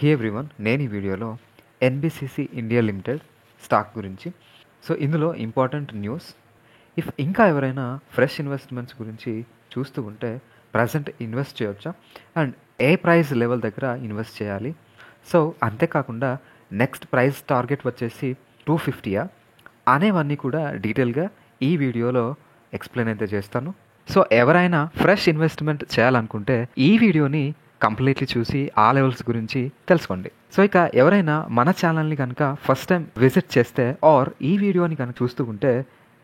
హే everyone, నేను ఈ వీడియోలో ఎన్బిసిసి ఇండియా లిమిటెడ్ స్టాక్ గురించి. సో ఇందులో ఇంపార్టెంట్ న్యూస్, ఇఫ్ ఇంకా ఎవరైనా ఫ్రెష్ ఇన్వెస్ట్మెంట్స్ గురించి చూస్తూ ఉంటే ప్రజెంట్ ఇన్వెస్ట్ చేయొచ్చా అండ్ ఏ ప్రైస్ లెవెల్ దగ్గర ఇన్వెస్ట్ చేయాలి, సో అంతేకాకుండా నెక్స్ట్ ప్రైస్ టార్గెట్ వచ్చేసి 250 అనేవన్నీ కూడా డీటెయిల్గా ఈ వీడియోలో ఎక్స్ప్లెయిన్ అయితే చేస్తాను. సో ఎవరైనా ఫ్రెష్ ఇన్వెస్ట్మెంట్ చేయాలనుకుంటే ఈ వీడియోని కంప్లీట్లీ చూసి ఆ లెవెల్స్ గురించి తెలుసుకోండి. సో ఇక ఎవరైనా మన ఛానల్ని కనుక ఫస్ట్ టైం విజిట్ చేస్తే ఆర్ ఈ వీడియోని కనుక చూస్తూ ఉంటే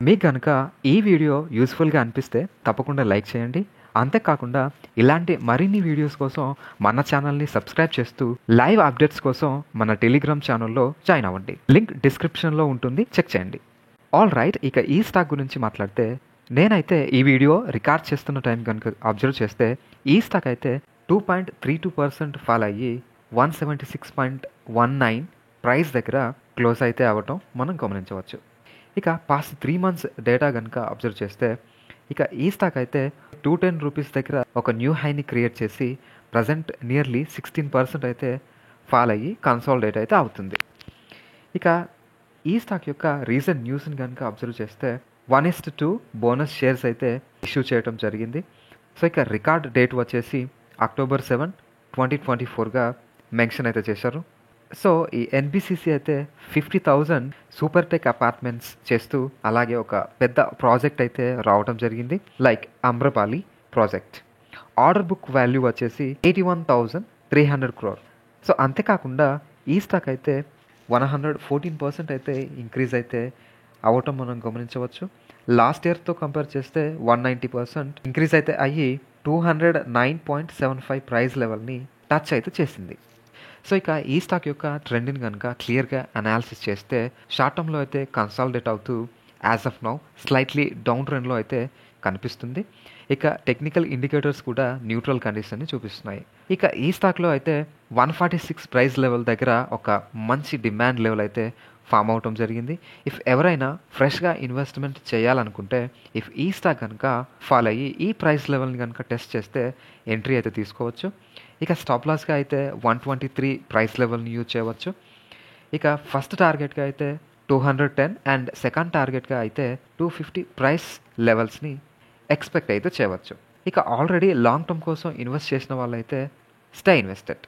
మీకు కనుక ఈ వీడియో యూస్ఫుల్గా అనిపిస్తే తప్పకుండా లైక్ చేయండి. అంతేకాకుండా ఇలాంటి మరిన్ని వీడియోస్ కోసం మన ఛానల్ని సబ్స్క్రైబ్ చేస్తూ లైవ్ అప్డేట్స్ కోసం మన టెలిగ్రామ్ ఛానల్లో జాయిన్ అవ్వండి. లింక్ డిస్క్రిప్షన్లో ఉంటుంది, చెక్ చేయండి. ఆల్ రైట్, ఇక ఈ స్టాక్ గురించి మాట్లాడితే నేనైతే ఈ వీడియో రికార్డ్ చేస్తున్న టైం కనుక అబ్జర్వ్ చేస్తే ఈ స్టాక్ అయితే 2.32% ఫాల్ అయ్యి 176.19 ప్రైస్ దగ్గర క్లోజ్ అయితే అవ్వటం మనం గమనించవచ్చు. ఇక పాస్ట్ 3 months డేటా కనుక అబ్జర్వ్ చేస్తే ఇక ఈ స్టాక్ అయితే 210 రూపీస్ దగ్గర ఒక న్యూ హైని క్రియేట్ చేసి ప్రజెంట్ నియర్లీ 16% అయితే ఫాల్ అయ్యి కన్సాలిడేట్ అయితే అవుతుంది. ఇక ఈ స్టాక్ యొక్క రీసెంట్ న్యూస్ని కనుక అబ్జర్వ్ చేస్తే 1:2 బోనస్ షేర్స్ అయితే ఇష్యూ చేయడం జరిగింది. సో ఇక రికార్డ్ డేట్ వచ్చేసి October 7, 2024గా మెన్షన్ అయితే చేశారు. సో ఈ ఎన్బిసిసి అయితే 50,000 సూపర్ టెక్ అపార్ట్మెంట్స్ చేస్తూ అలాగే ఒక పెద్ద ప్రాజెక్ట్ అయితే రావడం జరిగింది, like Amrapali project. Order book value వచ్చేసి 81,300 crore. సో అంతేకాకుండా ఈ స్టాక్ అయితే 114% అయితే ఇంక్రీజ్ అయితే అవ్వటం మనం గమనించవచ్చు. లాస్ట్ ఇయర్తో కంపేర్ చేస్తే 190% ఇంక్రీజ్ అయితే అయ్యి 209.75 ప్రైస్ లెవెల్ని టచ్ అయితే చేసింది. సో ఇక ఈ స్టాక్ యొక్క ట్రెండ్ని కనుక క్లియర్గా అనాలిసిస్ చేస్తే షార్ట్ టర్మ్లో అయితే కన్సాలిడేట్ అవుతూ as of now slightly down ట్రెండ్లో అయితే కనిపిస్తుంది. ఇక టెక్నికల్ ఇండికేటర్స్ కూడా న్యూట్రల్ కండిషన్ని చూపిస్తున్నాయి. ఇక ఈ స్టాక్లో అయితే 146 ప్రైస్ లెవెల్ దగ్గర ఒక మంచి డిమాండ్ లెవెల్ అయితే ఫామ్ అవటం జరిగింది. ఇఫ్ ఎవరైనా ఫ్రెష్గా ఇన్వెస్ట్మెంట్ చేయాలనుకుంటే ఇఫ్ ఈ స్టాక్ కనుక ఫాల్ అయ్యి ఈ ప్రైస్ లెవెల్ని కనుక టెస్ట్ చేస్తే ఎంట్రీ అయితే తీసుకోవచ్చు. ఇక స్టాప్ లాస్గా అయితే 123 ప్రైస్ లెవెల్ని యూజ్ చేయవచ్చు. ఇక ఫస్ట్ టార్గెట్గా అయితే 210 అండ్ సెకండ్ టార్గెట్గా అయితే 250 ప్రైస్ లెవెల్స్ని ఎక్స్పెక్ట్ అయితే చేయవచ్చు. ఇక ఆల్రెడీ లాంగ్ టర్మ్ కోసం ఇన్వెస్ట్ చేసిన వాళ్ళైతే స్టే ఇన్వెస్టెడ్.